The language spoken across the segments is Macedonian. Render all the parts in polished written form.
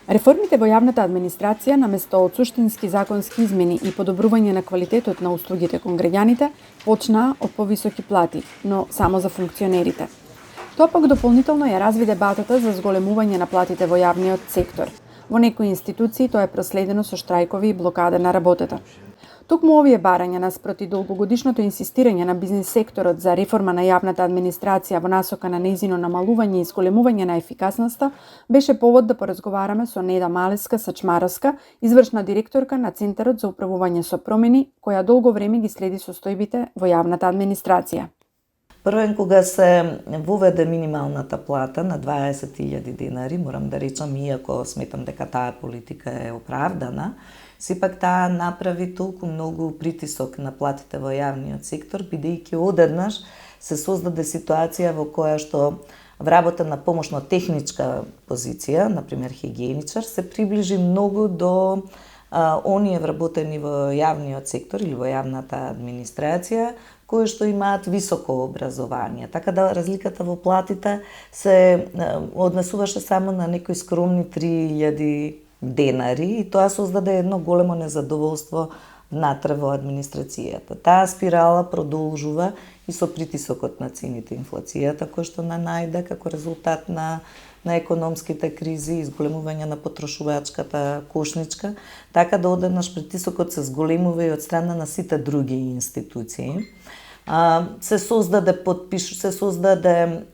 Реформите во јавната администрација, наместо од суштински законски измени и подобрување на квалитетот на услугите кон граѓаните, почнаа од повисоки плати, но само за функционерите. Тоа пак дополнително ја разви дебатата за зголемување на платите во јавниот сектор. Во некои институции тоа е проследено со штрајкови и блокада на работата. Токму овие барања наспроти долгогодишното инсистирање на бизнис секторот за реформа на јавната администрација во насока на нејзино намалување и зголемување на ефикасноста, беше повод да поразговараме со Неда Малеска-Сачмаровска, извршна директорка на Центарот за управување со промени, која долго време ги следи состојбите во јавната администрација. Првен, кога се воведе минималната плата на 20.000 денари, морам да речам, иако сметам дека таа политика е оправдана, сепак таа направи толку многу притисок на платите во јавниот сектор, бидејќи одеднаш се создаде ситуација во која што вработена помошно-техничка позиција, например хигиеничар, се приближи многу до оние вработени во јавниот сектор или во јавната администрација, кои што имаат високо образование. Така да разликата во платите се однесуваше само на некои скромни 3.000 денари и тоа создаде едно големо незадоволство внатре во администрацијата. Таа спирала продолжува и со притисокот на цените, инфлацијата која што најде како резултат на економските кризи, изголемување на потрошувачката кошничка, така да одеднаш притисокот се зголемува и од страна на сите други институции. Се создаде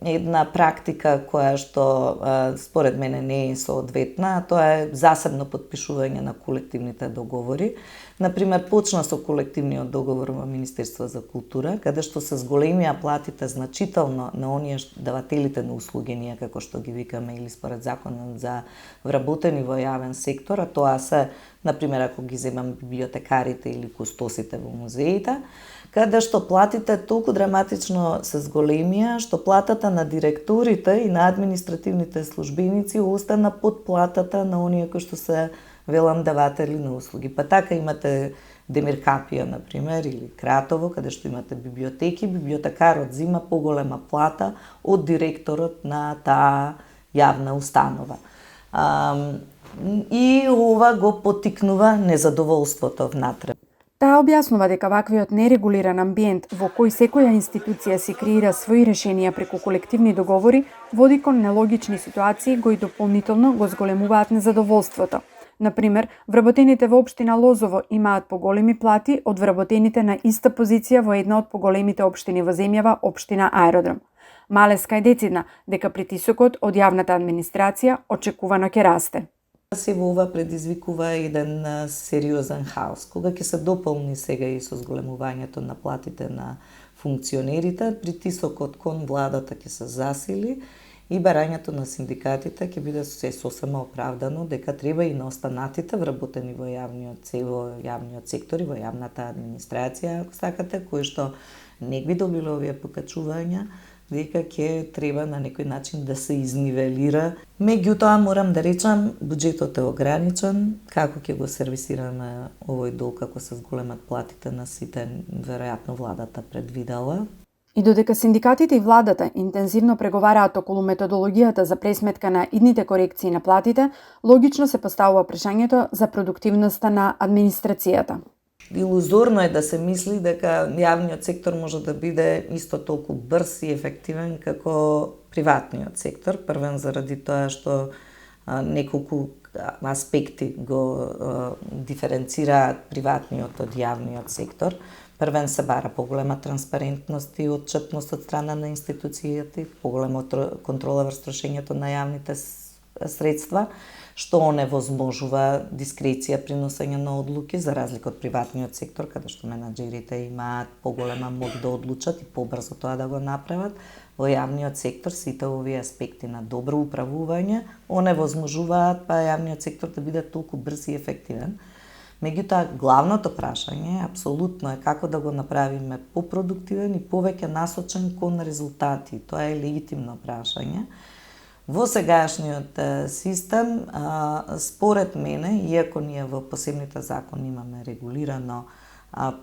една практика која што според мене не е соодветна, а тоа е засебно подпишување на колективните договори. Например, почна со колективниот договор во Министерство за култура, каде што се зголемија платите значително на оние давателите на услуги, ние како што ги викаме или според законот за вработени во јавен сектор, а тоа се, например, ако ги земам библиотекарите или кустосите во музеите, каде што платите толку драматично се зголемија, што платата на директорите и на административните службеници остана под платата на оние кои што се велам даватели на услуги. Па така имате Демиркапија, например, или Кратово, каде што имате библиотеки, библиотекарот зима поголема плата од директорот на таа јавна установа. И ова го поттикнува незадоволството внатре. Таа објаснува дека ваквиот нерегулиран амбиент во кој секоја институција си креира своји решенија преку колективни договори води кон нелогични ситуации кои дополнително го зголемуваат незадоволството. Например, вработените во општина Лозово имаат поголеми плати од вработените на иста позиција во една од поголемите општини во земјава, општина Аеродром. Малеска е децидна дека притисокот од јавната администрација очекувано ќе расте. Се во ова предизвикува еден сериозен хаос. Кога ќе се дополни сега и со зголемувањето на платите на функционерите, притисокот кон владата ќе се засили и барањето на синдикатите ќе биде сосема оправдано дека треба и на останатите вработени во јавниот сектор и во јавната администрација, ако сакате, кои што не би добиле овие покачувања, дека ќе треба на некој начин да се изнивелира. Меѓутоа, морам да речам, буџетот е ограничен. Како ќе го сервисираме овој долг ако се зголемат платите на сите, веројатно владата предвидела. И додека синдикатите и владата интензивно преговараат околу методологијата за пресметка на идните корекции на платите, логично се поставува прашањето за продуктивноста на администрацијата. Илузорно е да се мисли дека јавниот сектор може да биде исто толку брз и ефективен како приватниот сектор, првен заради тоа што неколку аспекти го диференцираат приватниот од јавниот сектор. Првен се бара поголема транспарентност и отчетност од страна на институцијата, поголема контрола врз трошењето на јавните средства, што оневозможува дискреција при носење на одлуки, за разлика од приватниот сектор, каде што менаџерите имаат поголема моќ да одлучат и побрзо тоа да го направат. Во јавниот сектор сите овие аспекти на добро управување оневозможуваат па јавниот сектор да биде толку брз и ефективен. Меѓутоа, главното прашање апсолутно е како да го направиме попродуктивен и повеќе насочен кон резултати. Тоа е легитимно прашање. Во сегашниот систем, според мене, иако ние во посебните закони имаме регулирано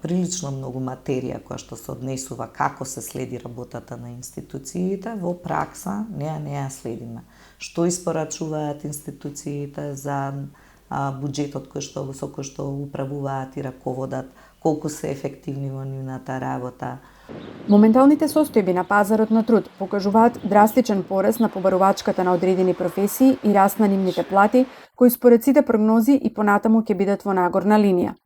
прилично многу материја која што се однесува како се следи работата на институциите, во пракса не ја следиме. Што испорачуваат институциите за буџетот со кој што управуваат и раководат, колку се ефективни во нивната работа. Моменталните состојби на пазарот на труд покажуваат драстичен пораст на побарувачката на одредени професии и раст на нивните плати, кои според сите прогнози и понатаму ќе бидат во нагорна линија.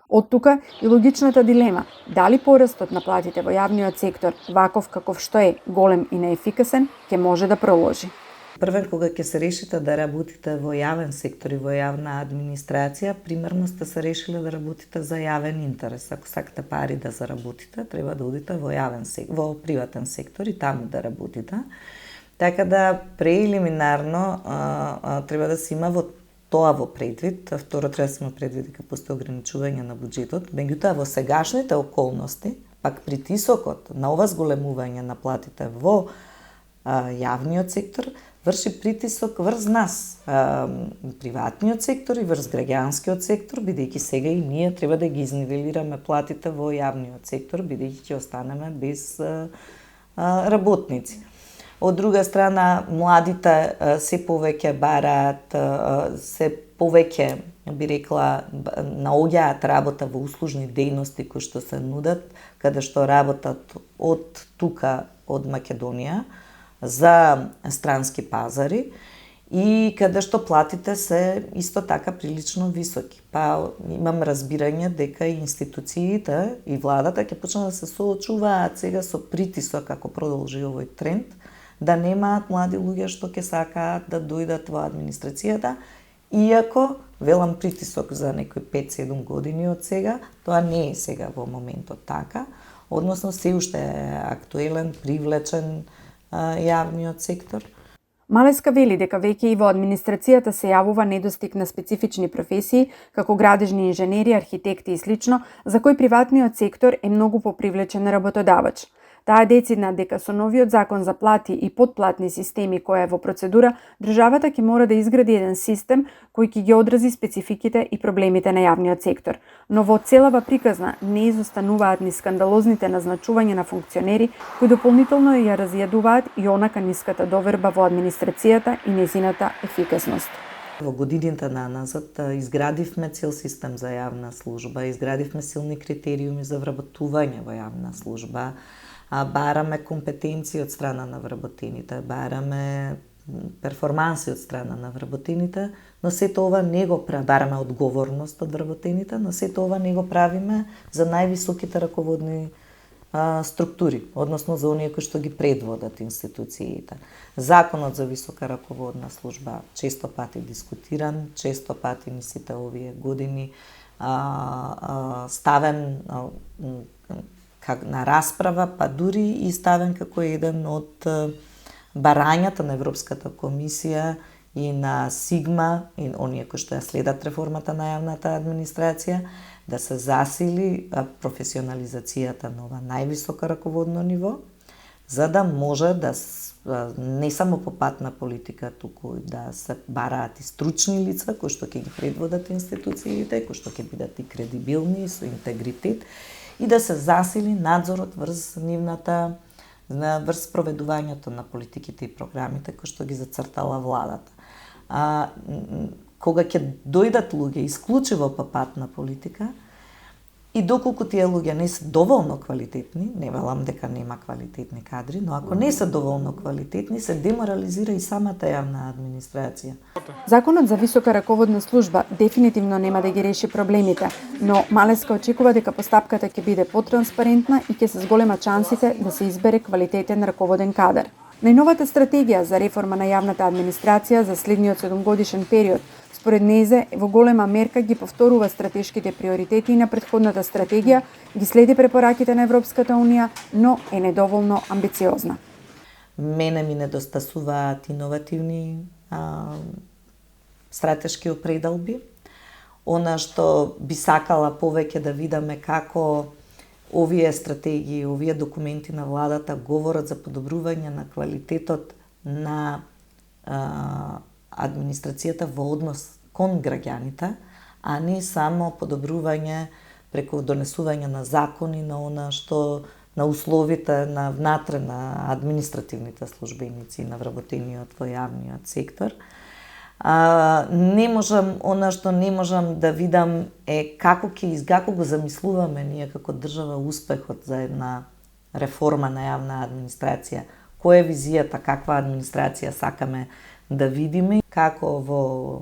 Од тука и логичната дилема, дали порастот на платите во јавниот сектор, ваков каков што е, голем и неефикасен, ќе може да проложи. Првен, кога ќе се решите да работите во јавен сектор и во јавна администрација, примерно сте се решиле да работите за јавен интерес. Ако сакате пари да заработите, треба да одите во приватен сектор и таму да работите. Така да преелиминарно треба да се има во тоа во предвид. Второ, треба да се има предвид дека постои ограничување на буџетот. Меѓутоа, во сегашните околности, пак притисокот на ова зголемување на платите во јавниот сектор врши притисок врз нас, приватниот сектор и врз граѓанскиот сектор, бидејќи сега и ние треба да ги изнивелираме платите во јавниот сектор, бидејќи ќе останеме без работници. Од друга страна, младите се повеќе бараат, се повеќе, би рекла, наоѓаат работа во услужни дејности кои што се нудат, каде што работат од тука, од Македонија, за странски пазари и каде што платите се исто така прилично високи. Па имам разбирање дека и институциите и владата ќе почнат да се соочуваат сега со притисок ако продолжи овој тренд, да немаат млади луѓе што ќе сакаат да дојдат во администрацијата, иако велам притисок за некои 5-7 години од сега, тоа не е сега во моментот така, односно се уште е актуелен, привлечен јавниот сектор. Малеска вели дека веќе и во администрацијата се јавува недостиг на специфични професии, како градежни инженери, архитекти и слично, за кои приватниот сектор е многу попривлечен работодавач. Таа е децидна дека со новиот закон за плати и подплатни системи која е во процедура, државата ќе мора да изгради еден систем кој ќе ги одрази спецификите и проблемите на јавниот сектор. Но во целава приказна не изостануваат ни скандалозните назначувања на функционери кои дополнително ја разјадуваат и онака ниската доверба во администрацијата и нејзината ефикасност. Во годините наназад изградивме цел систем за јавна служба, изградивме силни критериуми за вработување во јавна служба, бараме компетенции од страна на вработените, бараме перформанси од страна на вработените, но сето ова не го бараме одговорност од вработените, но сето ова не го правиме за највисоките раководни структури, односно за оние кои што ги предводат институциите. Законот за висока раководна служба често пати дискутиран, често пати ни сите овие години ставен на расправа, па дури и ставен како еден од барањата на Европската комисија и на Сигма и оние кои што ја следат реформата на јавната администрација, да се засили професионализацијата на ова највисоко раководно ниво, за да може да не само по пат на политика, туку да се бараат и стручни лица кои што ќе ги предводат институциите, кои што ќе бидат и кредибилни, со интегритет, и да се засили надзорот врз врз проведувањето на политиките и програмите кои што ги зацртала владата. Кога ќе дојдат луѓе исклучиво по пат на политика, и доколку тие луѓе не се доволно квалитетни, не велам дека нема квалитетни кадри, но ако не се доволно квалитетни, се деморализира и самата јавна администрација. Законот за висока раководна служба дефинитивно нема да ги реши проблемите, но Малеска очекува дека постапката ќе биде потранспарентна и ќе се зголема шансите да се избере квалитетен раководен кадар. Најновата стратегија за реформа на јавната администрација за следниот 7-годишен период според незе во голема мерка ги повторува стратешките приоритети на претходната стратегија, ги следи препораките на Европската унија, но е недоволно амбициозна. Мене ми недостасуваат иновативни стратешки определби. Она што би сакала повеќе да видиме како овие стратегии, овие документи на владата говорат за подобрување на квалитетот на администрацијата во однос кон граѓаните, а не само подобрување преку донесување на закони на она што на условите на внатре на административните службеници и на вработениот во јавниот сектор. Не можам, она што не можам да видам е како го замислуваме ние како држава успехот за една реформа на јавна администрација. Која е визијата, каква администрација сакаме да видиме, како во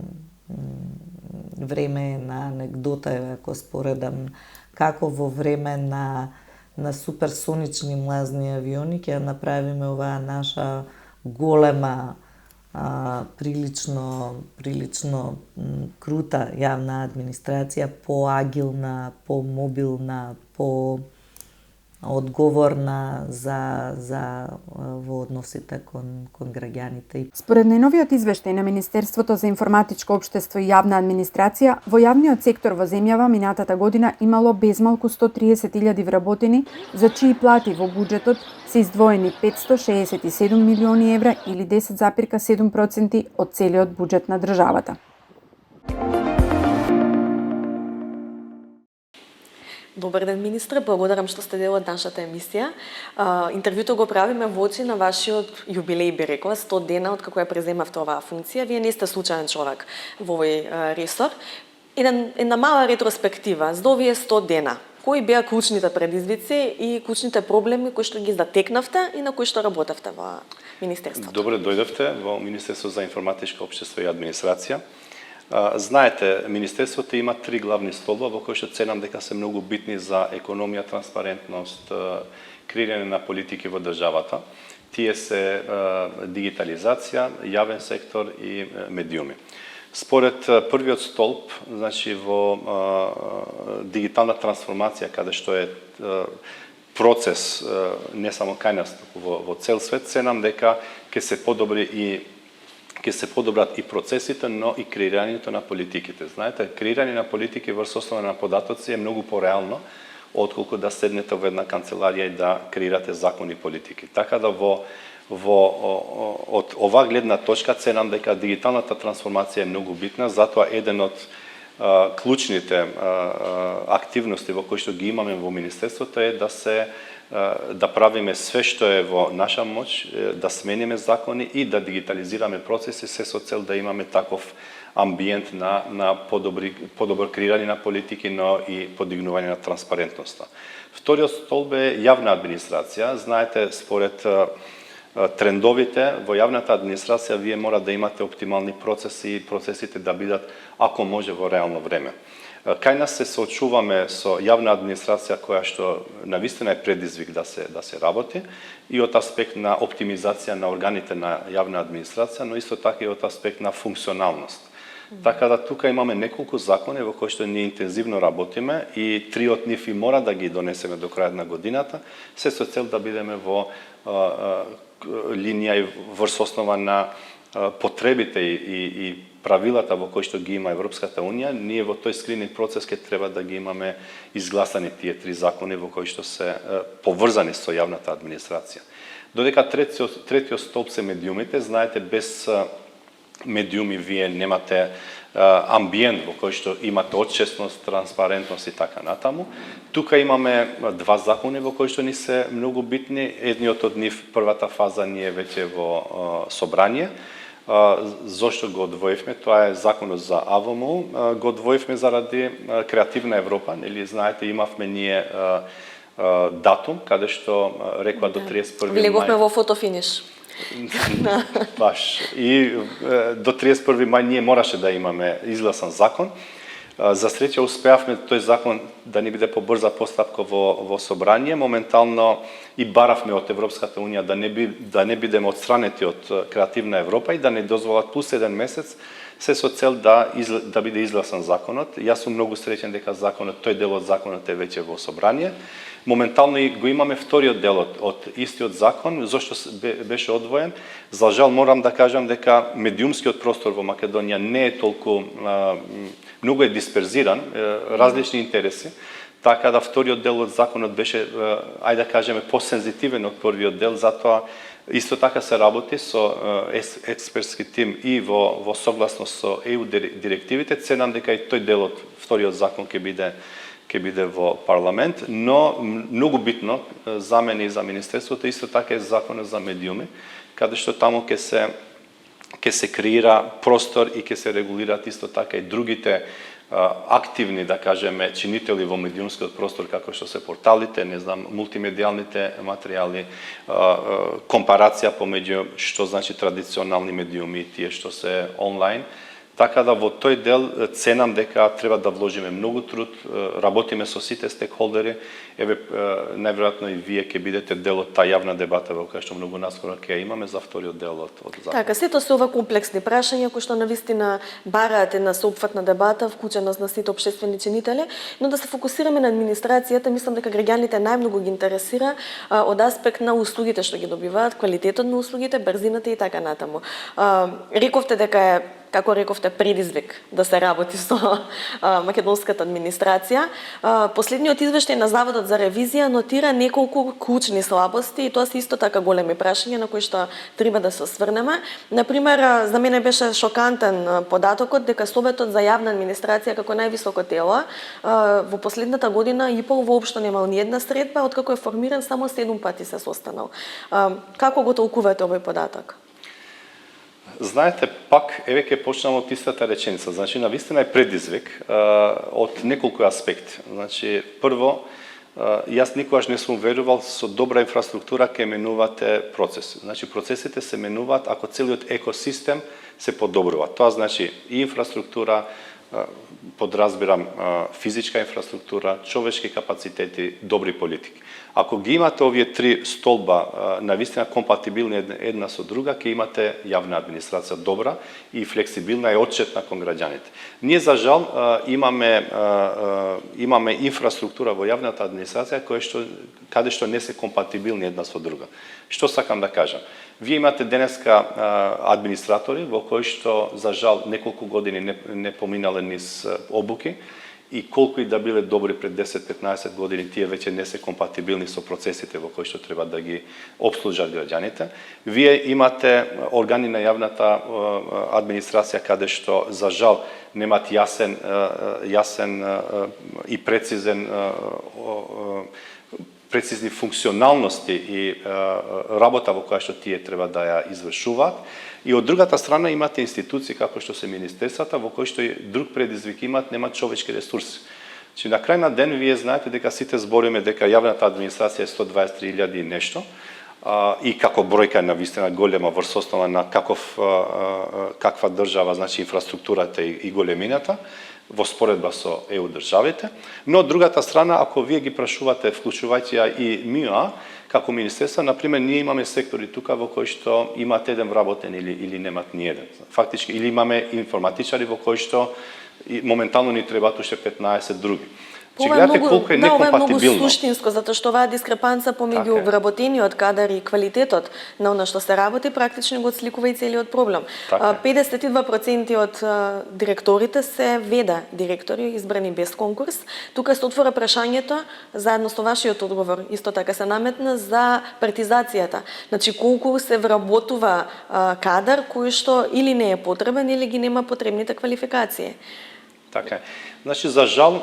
време на анегдота, ако споредам, како во време на суперсонични млазни авиони ќе направиме оваа наша голема прилично крута јавна администрација, поагилна, помобилна, одговорна за во односите кон граѓаните. Според најновиот извештај на Министерството за информатичко општество и јавна администрација, во јавниот сектор во земјава минатата година имало безмалку 130.000 вработени, за чии плати во буџетот се издвоени 567 милиони евра или 10,7% од целиот буџет на државата. Добар ден, министре, благодарам што сте дел од нашата емисија. Интервјуто го правиме во очи на вашиот јубилеј, би рекла, 100 дена од како ја преземавте оваа функција. Вие не сте случаен човек во овој ресор. Една мала ретроспектива за овие 100 дена. Кои беа клучните предизвици и клучните проблеми кои што ги затекнавте и на кои што работевте во Министерството? Добре дојдовте во Министерство за информатичко општество и администрација. Знаете, Министерството има 3 главни столба во кои што ценам дека се многу битни за економија, транспарентност, креирање на политики во државата. Тие се дигитализација, јавен сектор и медиуми. Според првиот столб, значи во дигитална трансформација, каде што е процес не само кај нас, во цел свет, ценам дека ќе се подобрат и процесите, но и креирањето на политиките. Знаете, креирање на политики врз основа на податоци е многу пореално отколку да седнете во една канцеларија и да креирате закони и политики. Така да од оваа гледна точка ценам дека дигиталната трансформација е многу битна, затоа еден од клучните активности во кои што ги имаме во Министерството е да правиме све што е во наша моќ, да смениме закони и да дигитализираме процеси, се со цел да имаме таков амбиент на подобро креирање на политики, но и подигнување на транспарентноста. Вториот столб е јавна администрација. Знаете, според трендовите во јавната администрација вие мора да имате оптимални процеси и процесите да бидат ако може во реално време. Кај нас се соочуваме со јавна администрација која што навистина е предизвик да се работи и од аспект на оптимизација на органите на јавна администрација, но исто така и од аспект на функционалност. Така да тука имаме неколку закони во кои што ние интензивно работиме и 3 од нив и мора да ги донесеме до крајот на годината, се со цел да бидеме во линија и врз основа на потребите и правилата во кои што ги има Европската Унија. Ние во тој скрининг процес ќе треба да ги имаме изгласани тие 3 закони во кои што се поврзани со јавната администрација. Додека третиот столб се медиумите, знаете, без медиуми вие немате амбиент во кој што имате отчетност, транспарентност и така натаму. Тука имаме 2 закони во кои што ни се многу битни. Едниот од нив, првата фаза, ние веќе во собрание. Зошто го одвоивме? Тоа е законот за АВМУ. Го одвоивме заради креативна Европа. Нели знаете, имавме ние датум каде што рекла до 31 мај. Влеговме во фотофиниш. Баш. И до 31 мај ние мораше да имаме изгласан закон. За среќа успеавме тој закон да ни биде побрза постапка во собрание. Моментално и баравме од Европската Унија да не бидеме отстранети од креативна Европа и да не дозволат плюс 1 месец, се со цел да биде изгласан законот. Јас сум многу среќен дека тој дел од законот е веќе во собрание. Моментално и го имаме вториот дел од истиот закон, зашто беше одвоен. За жал морам да кажам дека медиумскиот простор во Македонија не е толку многу е дисперзиран, различни интереси, така да вториот дел од законот беше, ајде да кажеме, посензитивен од првиот дел, затоа исто така се работи со експертски тим и во согласност со ЕУ директивите. Ценам дека и тој дел од вториот закон ќе ќе биде во парламент, но многу битно за мене и за Министерството исто така е законот за медиуми, каде што таму ќе се креира простор и ќе се регулираат исто така и другите активни, да кажеме, чинители во медиумскиот простор, како што се порталите, не знам, мултимедијалните материјали, компарација помеѓу што значи традиционални медиуми и тие што се онлайн. Така да во тој дел ценам дека треба да вложиме многу труд, работиме со сите стекхолдери, еве најверојатно и вие ќе бидете дел од таа јавна дебата во која што многу наскоро ќе имаме за вториот дел од закон. Така, сето се ова комплексни прашања кои што навистина бараат една соопфатна дебата, вклученост на сите општествени чинители, но да се фокусираме на администрацијата, мислам дека граѓаните најмногу ги интересира од аспект на услугите што ги добиваат, квалитетот на услугите, брзината и така натаму. Рековте дека е, како рековте, предизвик да се работи со македонската администрација. Последниот извештај на Заводот за ревизија нотира неколку клучни слабости и тоа се исто така големи прашања на кои што треба да се осврнеме. Например, за мене беше шокантен податокот дека Советот за јавна администрација како највисоко тело во последната година и пол воопшто немал ни една средба, откако е формиран само 7 пати се состанал. Како го толкувате овој податок? Знаете, пак, еве ќе почнам од истата реченица. Значи, навистина е предизвик од неколку аспекти. Значи, прво, јас никогаш не сум верувал со добра инфраструктура ќе менувате процеси. Значи, процесите се менуваат ако целиот екосистем се подобрува. Тоа значи и инфраструктура, подразбирам физичка инфраструктура, човечки капацитети, добри политики. Ако ги имате овие три столба навистина компатибилни една со друга, ќе имате јавна администрација добра и флексибилна и отчетна кон граѓаните. Ние за жал имаме инфраструктура во јавната администрација каде што не се компатибилни една со друга. Што сакам да кажам? Вие имате денеска администратори во кои што за жал неколку години не поминале низ обуки и колку и да биле добри пред 10-15 години, тие веќе не се компатибилни со процесите во кои што треба да ги обслужат граѓаните. Вие имате органи на јавната администрација каде што за жал немат јасен и прецизни функционалности и работа во која што тие треба да ја извршуваат. И од другата страна имате институции како што се министерствата, во кои што и друг предизвик имаат, немаат човечки ресурси. Значи, на крај на ден вие знаете дека сите збориме дека јавната администрација е 123.000 и нешто, и како бројка е навистина голема врз основа на каква држава, значи инфраструктурата и големината, во споредба со ЕУ државите, но од другата страна, ако вие ги прашувате, вклучувајќи ја и МИОА, како министерство, например, ние имаме сектори тука во кои што имат еден вработен или немат ни еден. Фактички, или имаме информатичари во кои што моментално ни требаат уште 15 други. Ова е многу суштинско, затоа што оваа дискрепанца помеѓу вработениот кадар и квалитетот на она што се работи практично го отсликува и целиот проблем. 52% од директорите се веда директори избрани без конкурс. Тука се отвора прашањето заедно со вашиот одговор, исто така се наметна за партизацијата. Значи колку се вработува кадар кој што или не е потребен или ги нема потребните квалификации. Така е. Значи, за жал,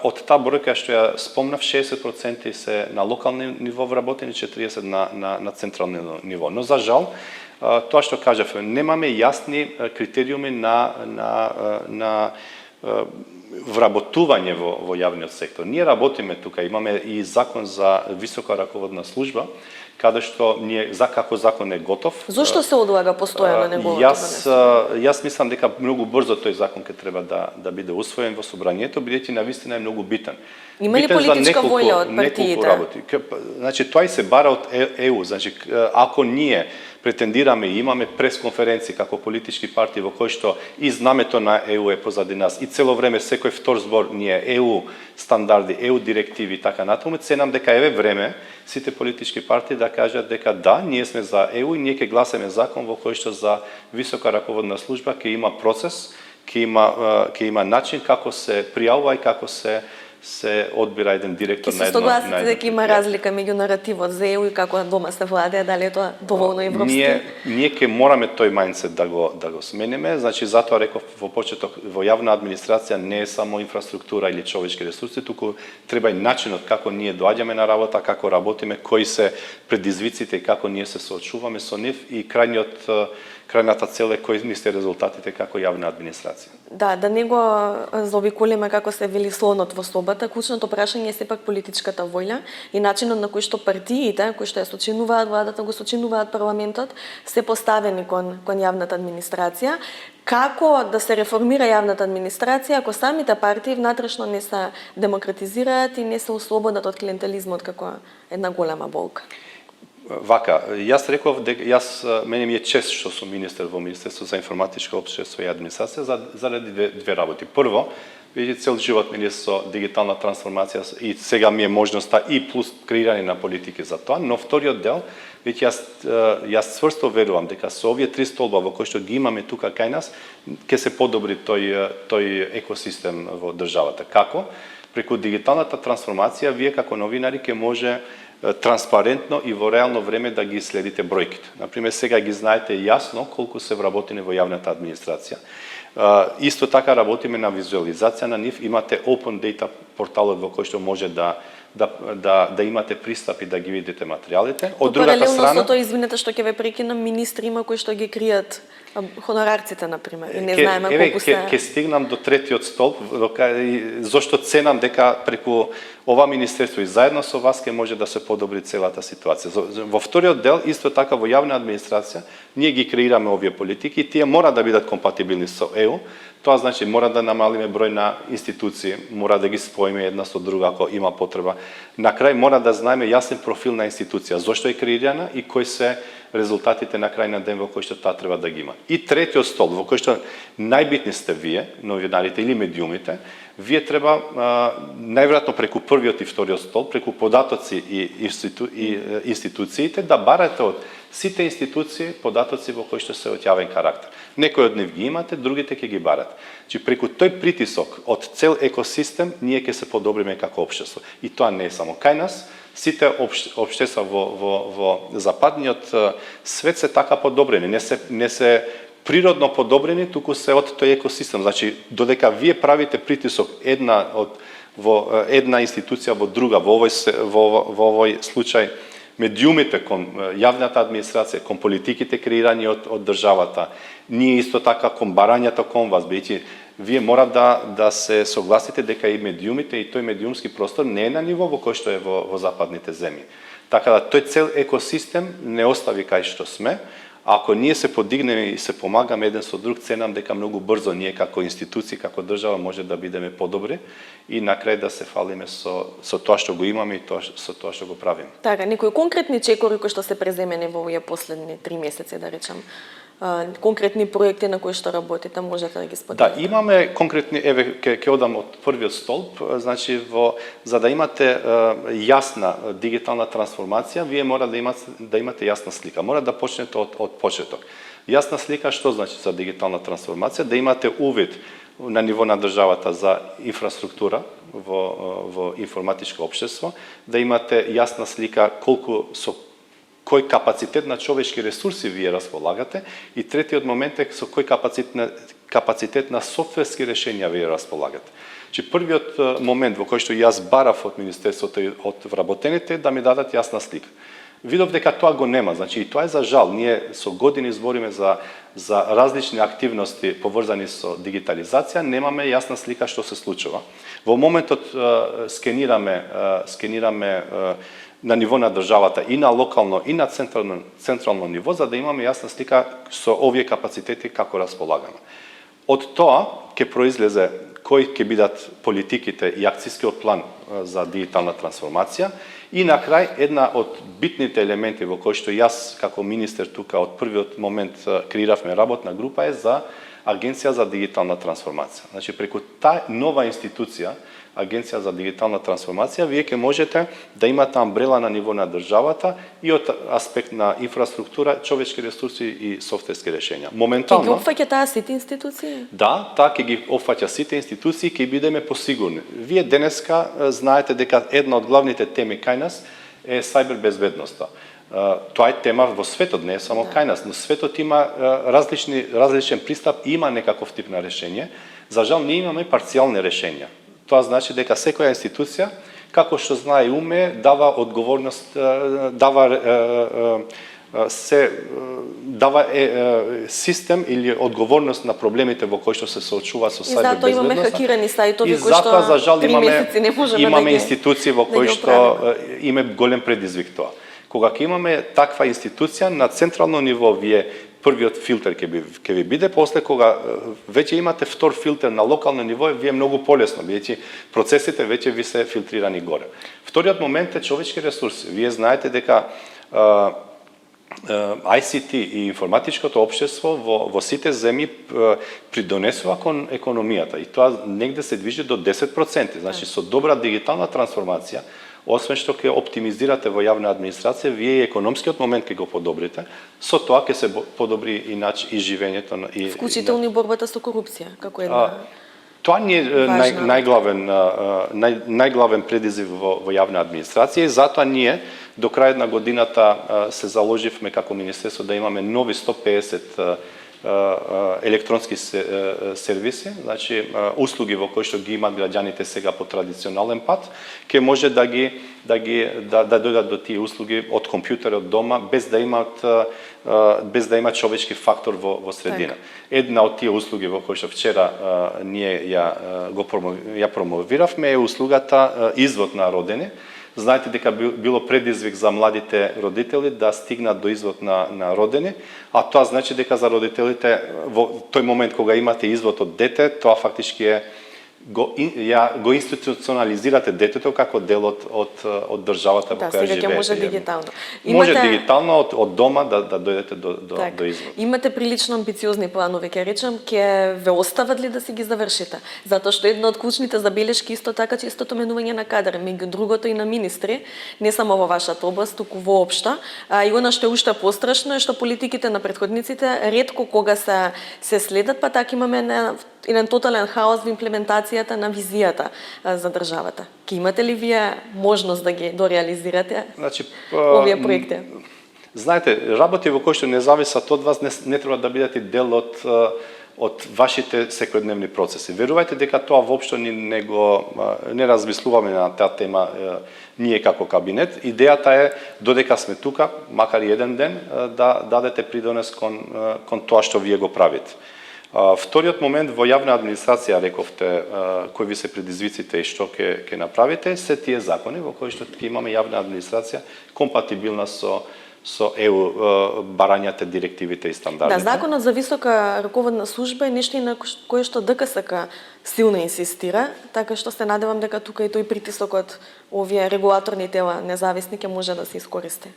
од таа бројка што ја спомнав, 60% се на локално ниво вработени, 40% на централно ниво. Но за жал, тоа што кажав, немаме јасни критериуми на вработување во јавниот сектор. Ние работиме тука, имаме и закон за висока раководна служба, каде што ние како закон е готов. Зошто се одлага постојано неговото донесување? Јас мислам дека многу брзо тој закон ќе треба да биде усвоен во собранието, бидејќи навистина е многу битен. Има ли политичка волја од партиите? Значи тоа и се бара од ЕУ. Значи ако ние претендираме и имаме пресконференции како политички партии во кои што и знамето на ЕУ е позади нас и цело време секој втор збор ние ЕУ стандарди, ЕУ директиви и така натаму, ценам дека еве време сите политички партии да кажат дека да, ние сме за ЕУ и ние ќе гласаме закон во кој што за висока раководна служба ќе има процес, ќе има начин како се пријавува и како се се одбира еден директор Ке на се едно согласите дека има предпријатие. разлика меѓу наративот за ЕУ и како дома се владее, дали е тоа доволно европски? Ние ќе мораме тој мајндсет да го смениме, значи затоа реков во почеток, во јавна администрација не е само инфраструктура или човечки ресурси, туку треба и начинот како ние доаѓаме на работа, како работиме, кои се предизвиците и како ние се соочуваме со нив и крајната цел е кои ни се резултатите како јавна администрација. Да не го заобиколиме како се вели слонот во собата, клучното прашање е сепак политичката воља и начинот на кој што партиите, кои што ја сочинуваат владата, го сочинуваат парламентот, се поставени кон јавната администрација. Како да се реформира јавната администрација ако самите партии внатрешно не се демократизираат и не се ослободат од клиентелизмот како една голема болка? Вака, јас реков дека мене ми е чест што сум министер во Министерство за информатичко општество и администрација заради две работи. Прво, видите, цел живот ми е со дигитална трансформација и сега ми е можноста и плюс креирање на политики за тоа, но вториот дел, видите, јас цврсто верувам дека со овие три столба во кои што ги имаме тука кај нас, ќе се подобри тој екосистем во државата. Како? Преку дигиталната трансформација, вие како новинари ќе може транспарентно и во реално време да ги следите бројките. Например, сега ги знаете јасно колку се вработени во јавната администрација. Исто така работиме на визуализација на нив. Имате Open Data порталот во кој што може да имате пристап и да ги видите материјалите. Од другата страна, со тоа, извинете што ќе ве прекинам, министри има кои што ги кријат хонорарците, например, и не знаеме колку се... Ке стигнам до третиот столб, зошто ценам дека преку ова министерство и заедно со вас ке може да се подобри целата ситуација. Во вториот дел, исто така во јавна администрација, ние ги креираме овие политики и тие мора да бидат компатибилни со ЕУ. Тоа значи мора да намалиме број на институции, мора да ги споиме една со друга ако има потреба. На крај мора да знаеме јасен профил на институција, зошто е креирана и кои се резултатите на крај на ден во кој што таа треба да ги има. И третиот столб во кој што најбитни сте вие, новинарите или медиумите, вие треба најверојатно преку првиот и вториот столб, преку податоци и институциите да барате од сите институции податоци во кои што се од јавен карактер. Некои од нив ги имате, другите ќе ги барат. Значи преку тој притисок од цел екосистем ние ќе се подобриме како општество. И тоа не е само кај нас, сите општества во западниот свет се така подобрени, не се природно подобрени, туку се од тој екосистем. Значи додека вие правите притисок во една институција во друга, во овој случај медиумите кон јавната администрација, кон политиките креирани од државата, ние исто така кон барањето кон вас, бидејќи вие мора да се согласите дека и медиумите и тој медиумски простор не е на ниво во кој што е во западните земји. Така да тој цел екосистем не остави кај што сме. Ако ние се подигнеме и се помагаме еден со друг, ценам дека многу брзо ние како институции, како држава може да бидеме подобри и на крај да се фалиме со тоа што го имаме и со тоа што го правиме. Така, некои конкретни чекори кои што се преземени во овие последни 3 месеци, да речам, конкретни проекти на кои што работите, можете да ги споделите? Да, имаме конкретни, ќе одам од првиот столб, значи за да имате јасна дигитална трансформација, вие мора да имате јасна слика. Мора да почнете од почеток. Јасна слика што значи за дигитална трансформација? Да имате увид на ниво на државата за инфраструктура во информатичко општество, да имате јасна слика со кој капацитет на човечки ресурси вие располагате и третиот момент е со кој капацитет на софтверски решенија вие располагате. Че првиот момент во кој што јас барав од министерството и од вработените да ми дадат јасна слика. Видов дека тоа го нема, значи и тоа е за жал. Ние со години збориме за различни активности поврзани со дигитализација, немаме јасна слика што се случува. Во моментот скенираме на ниво на државата и на локално и на централно ниво за да имаме јасна слика со овие капацитети како располагаме. Од тоа ќе произлезе кои ќе бидат политиките и акцискиот план за дигитална трансформација и на крај една од битните елементи во кои што јас како министер тука од првиот момент креиравме работна група е за Агенција за дигитална трансформација. Значи преку таа нова институција Агенција за дигитална трансформација, вие ќе можете да имате амбрела на ниво на државата и од аспект на инфраструктура, човечки ресурси и софтверски решенја. Моментално Ќе ги опфаќа таа сите институции? Да, таа ќе ги опфаќа сите институции, ќе бидеме посигурни. Вие денеска знаете дека една од главните теми кај нас е сајбер безбедноста. Тоа е тема во светот, не е само кај нас, но светот има различен пристап и има некаков тип на решение. За жал, ние имаме парцијални решенија. Тоа значи дека секоја институција, како што знае и уме, дава одговорност, дава систем или одговорност на проблемите во кои што се соочува со сајбер безбедноста. И затоа имаме хакирани сајтови кои што за жал, 3 месеци не можеме имаме да институции во кои што има голем предизвик тоа. Кога ќе имаме таква институција на централно ниво, вие првиот филтер ќе ви биде, после кога веќе имате втор филтер на локално ниво, вие многу полесно, бидејќи процесите веќе ви се филтрирани горе. Вториот момент е човечки ресурси. Вие знаете дека ICT и информатичкото општество во сите земји придонесува кон економијата и тоа негде се движи до 10%. Значи со добра дигитална трансформација, освен што ќе оптимизирате во јавна администрација, вие и економскиот момент ќе го подобрите, со тоа ќе се подобри и живењето и вклучително и борбата со корупција, како една тоа ни е најглавен предизвик во јавна администрација и затоа ние до крајот на годината се заложивме како министерство да имаме нови 150 електронски сервиси, значи услуги во кои што ги имаат граѓаните сега по традиционален пат, ќе може да дојдат до тие услуги од компјутерот дома без да има човечки фактор во средина. Една од тие услуги во кои што вчера ние ја промовиравме е услугата извод на родени. Знаете дека било предизвик за младите родители да стигнат до извод на родени, а тоа значи дека за родителите во тој момент кога имате извод од дете, тоа фактички е го институционализирате детето како дел од државата во која живеете. Да, сега ќе може дигитално. Може дигитално од дома да дојдете до извод. Имате прилично амбициозни планови, ќе речем, ќе ве остават ли да си ги завршите? Затоа што една од клучните забелешки исто така честото менување на кадар, меѓу другото и на министри, не само во вашата област, туку воопшто. И она што е уште пострашно е што политиките на претходниците ретко кога се следат, па така имаме еден тотален хаос во имплементацијата на визијата за државата. Ке имате ли вие можност да ги дореализирате овие проекти? Знаете, работи во кои што не зависат од вас не треба да бидете дел од вашите секојдневни процеси. Верувајте дека тоа воопшто не размислуваме на таа тема ние како кабинет. Идејата е додека сме тука, макар и еден ден, да дадете придонес кон тоа што вие го правите. Вториот момент во јавна администрација, рековте, кои ви се предизвиците и што ќе направите, се тие закони во кои што ќе имаме јавна администрација компатибилна со ЕУ барањата, директивите и стандардите. Да, законот за висока раководна служба е нешто на кое што ДКСК силно инсистира, така што се надевам дека тука и тој притисокот овие регулаторни тела независни ќе може да се искористи.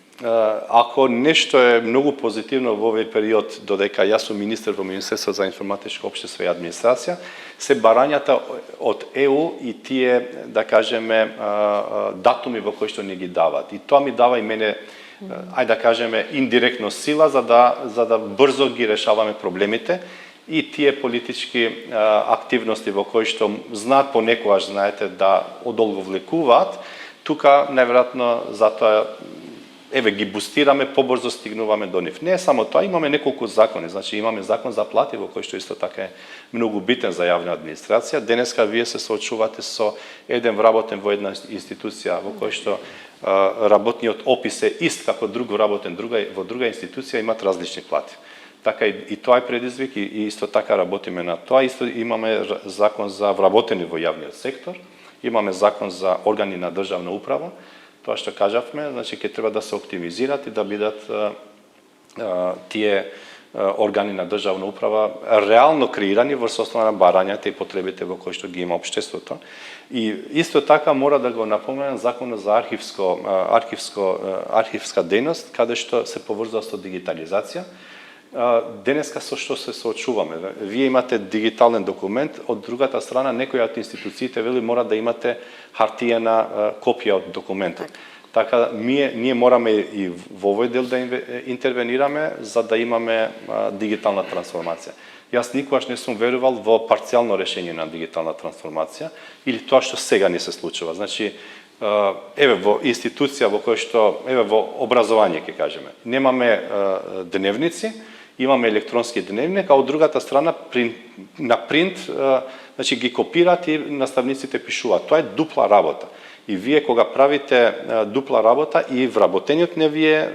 Ако нешто е многу позитивно во овој период, додека јас сум министер во Министерството за информатичко општество и администрација, се барањата од ЕУ и тие, да кажеме, датуми во кои што не ги дават. И тоа ми дава и мене, ајде да кажеме, индиректно сила за да брзо ги решаваме проблемите и тие политички активности во кои што знаат понекогаш, знаете, да одолговлекуваат, тука најверојатно затоа ги бустираме, побрзо стигнуваме до нив. Не е само тоа, имаме неколку закони. Значи имаме закон за плати во кој што исто така е многу битен за јавна администрација. Денеска вие се соочувате со еден вработен во една институција во кој што работниот опис е ист како друг вработен во друга институција, имат различни плати. Така и тоа е предизвик и исто така работиме на тоа. Исто имаме закон за вработени во јавниот сектор, имаме закон за органи на државна управа. Тоа што кажавме, значи ќе треба да се оптимизират и да бидат тие органи на државна управа реално креирани врз основа на барањата и потребите во кои што ги има општеството. И исто така мора да го напоменам законот за архивска дејност, каде што се поврзува со дигитализација, денеска со што се соочуваме? Вие имате дигитален документ, од другата страна некои од институциите вели мора да имате хартиена копија од документот. Така ние мораме и во овој дел да интервенираме за да имаме дигитална трансформација. Јас никогаш не сум верувал во парцијално решение на дигитална трансформација или тоа што сега не се случува. Значи, еве во институција во која што, еве во образование ќе кажеме, немаме дневници, имаме електронски дневник, а од другата страна на принт, значи ги копираат и наставниците пишуваат. Тоа е дупла работа. И вие кога правите дупла работа и вработениот не вие,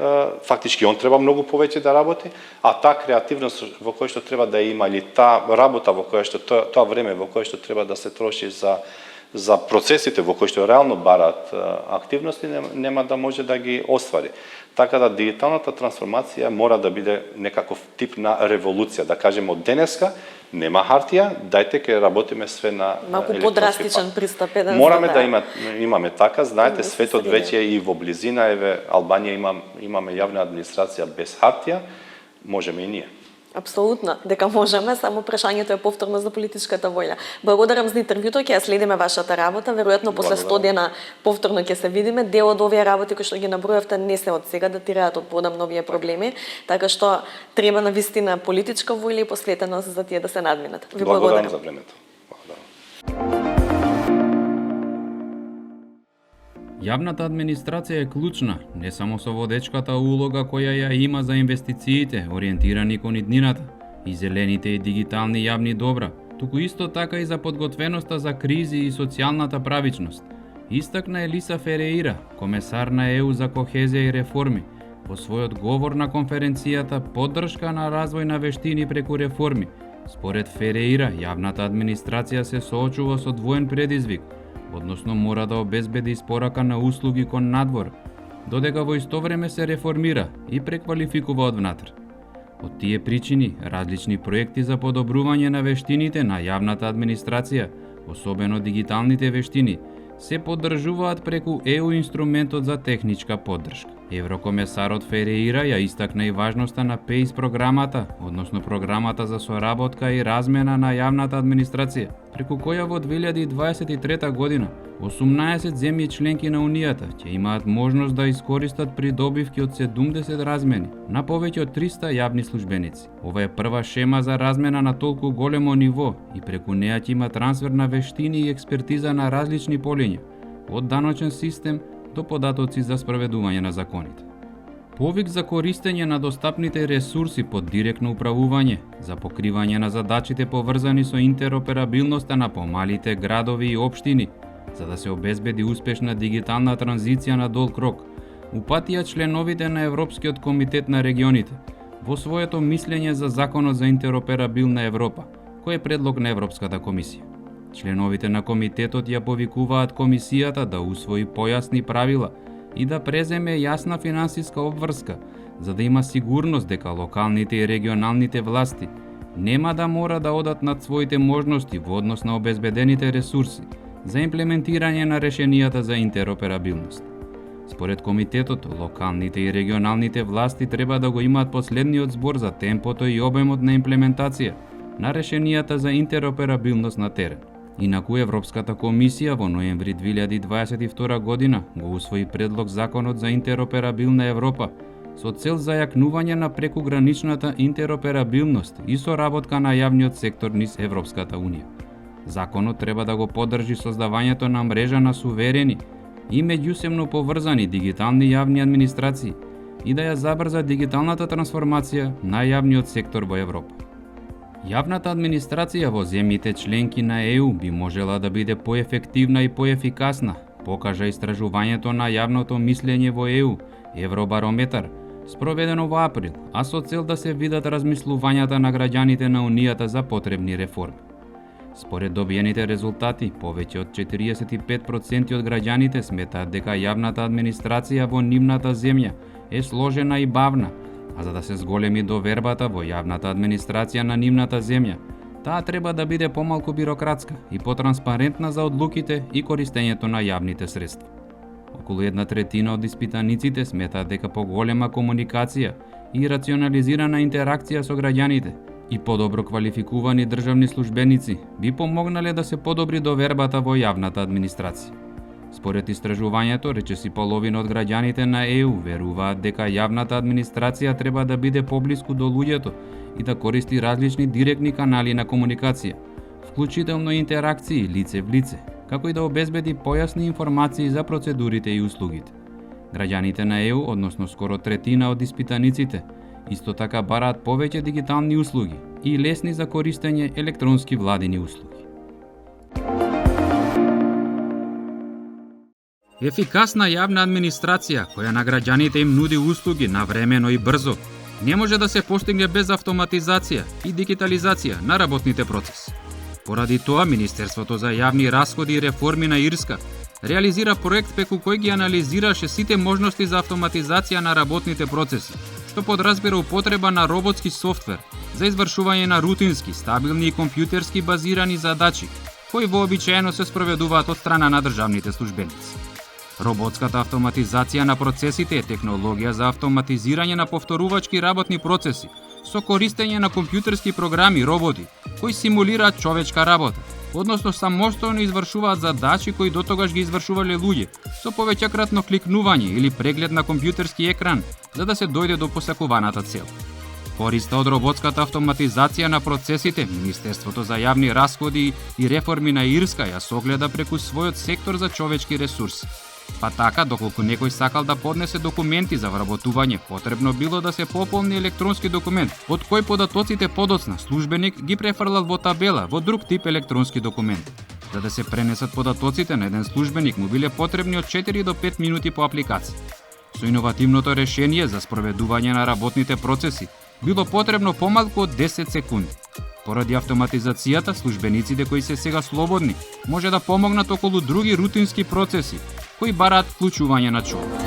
фактички он треба многу повеќе да работи, а таа креативност во која што треба да има или таа работа во која што тоа време во кое што треба да се троши за процесите во кои што реално бараат активности нема да може да ги оствари. Така да дигиталната трансформација мора да биде некаков тип на револуција, да кажеме од денеска нема хартија, дајте ке работиме све на малку подрастичен пристап еден. Мораме да имаме така, знаете, светот веќе и во близина, еве Албанија имаме јавна администрација без хартија, можеме и ние. Апсолутно, дека можеме, само прашањето е повторно за политичката воља. Благодарам за интервјуто, ќе ја следиме вашата работа, веројатно после 100 дена повторно ќе се видиме. Дел од овие работи кои што ги набројавте не се од сега, датираат од подамно овие проблеми, така што треба навистина политичка воља и посветеност за тие да се надминат. Ви благодарам за времето. Јавната администрација е клучна, не само со водечката улога која ја има за инвестициите, ориентирани кон иднината, и зелените и дигитални јавни добра, туку исто така и за подготвеноста за кризи и социјалната правичност. Истакна Елиса Фереира, комесар на ЕУ за кохезија и реформи, во својот говор на конференцијата поддршка на развој на вештини преку реформи. Според Фереира, јавната администрација се соочува со двоен предизвик, односно мора да обезбеди испорака на услуги кон надвор, додека во исто време се реформира и преквалификува од внатре. Од тие причини, различни проекти за подобрување на вештините на јавната администрација, особено дигиталните вештини, се поддржуваат преку ЕУ инструментот за техничка поддршка. Еврокомесарот Фереира ја истакна и важноста на ПЕЙС програмата, односно програмата за соработка и размена на јавната администрација, преку која во 2023 година 18 земји членки на Унијата ќе имаат можност да искористат придобивки од 70 размени на повеќе од 300 јавни службеници. Ова е прва шема за размена на толку големо ниво и преку неа ќе има трансфер на вештини и експертиза на различни полиња, од даночен систем до податоци за спроведување на законите. Повик за користење на достапните ресурси под директно управување, за покривање на задачите поврзани со интероперабилноста на помалите градови и општини, за да се обезбеди успешна дигитална транзиција на долг рок, упатија членовите на Европскиот комитет на регионите во своето мислење за Законот за интероперабилна Европа, кој е предлог на Европската комисија. Членовите на комитетот ја повикуваат комисијата да усвои појасни правила и да преземе јасна финансиска обврска, за да има сигурност дека локалните и регионалните власти нема да мора да одат над своите можности во однос на обезбедените ресурси за имплементирање на решенијата за интероперабилност. Според комитетот, локалните и регионалните власти треба да го имаат последниот збор за темпото и обемот на имплементација на решенијата за интероперабилност на терен. Инаку Европската комисија во ноември 2022 година го усвои предлог Законот за интероперабилна Европа со цел зајакнување на прекуграничната интероперабилност и соработка на јавниот сектор низ Европската Унија. Законот треба да го поддржи создавањето на мрежа на суверени и меѓусебно поврзани дигитални јавни администрации и да ја забрза дигиталната трансформација на јавниот сектор во Европа. Јавната администрација во земјите членки на ЕУ би можела да биде поефективна и поефикасна, покажа истражувањето на јавното мислење во ЕУ, Евробарометар, спроведено во април, а со цел да се видат размислувањата на граѓаните на Унијата за потребни реформи. Според добиените резултати, повеќе од 45% од граѓаните сметаат дека јавната администрација во нивната земја е сложена и бавна, а за да се зголеми довербата во јавната администрација на нивната земја, таа треба да биде помалку бирократска и потранспарентна за одлуките и користењето на јавните средства. Околу 1/3 од испитаниците сметаат дека поголема комуникација и рационализирана интеракција со граѓаните и подобро квалификувани државни службеници би помогнале да се подобри довербата во јавната администрација. Според истражувањето, речиси половина од граѓаните на ЕУ веруваат дека јавната администрација треба да биде поблиску до луѓето и да користи различни директни канали на комуникација, вклучително интеракции лице в лице, како и да обезбеди појасни информации за процедурите и услугите. Граѓаните на ЕУ, односно скоро третина од испитаниците, исто така бараат повеќе дигитални услуги и лесни за користење електронски владини услуги. Ефикасна јавна администрација, која на граѓаните им нуди услуги навремено и брзо, не може да се постигне без автоматизација и дигитализација на работните процеси. Поради тоа, Министерството за јавни расходи и реформи на Ирска реализира проект преку кој ги анализираше сите можности за автоматизација на работните процеси, што подразбира употреба на роботски софтвер за извршување на рутински, стабилни и компјутерски базирани задачи, кои вообичаено се спроведуваат од страна на државните службеници. Роботската автоматизација на процесите е технологија за автоматизирање на повторувачки работни процеси со користење на компјутерски програми и роботи кои симулираат човечка работа, односно самостојно извршуваат задачи кои дотогаш ги извршувале луѓе со повеќекратно кликнување или преглед на компјутерски екран за да се дојде до посакуваната цел. Користа од роботската автоматизација на процесите, Министерството за јавни расходи и реформи на Ирска ја согледа преку својот сектор за човечки ресурси. Па така, доколку некој сакал да поднесе документи за вработување, потребно било да се пополни електронски документ, од кој податоците подоцна службеник ги префрлал во табела во друг тип електронски документ. За да се пренесат податоците на еден службеник му биле потребни од 4 до 5 минути по апликација. Со иновативното решение за спроведување на работните процеси било потребно помалку од 10 секунди. Поради автоматизацијата, службениците кои се сега слободни може да помогнат околу други рутински процеси кои бараат вклучување на човек.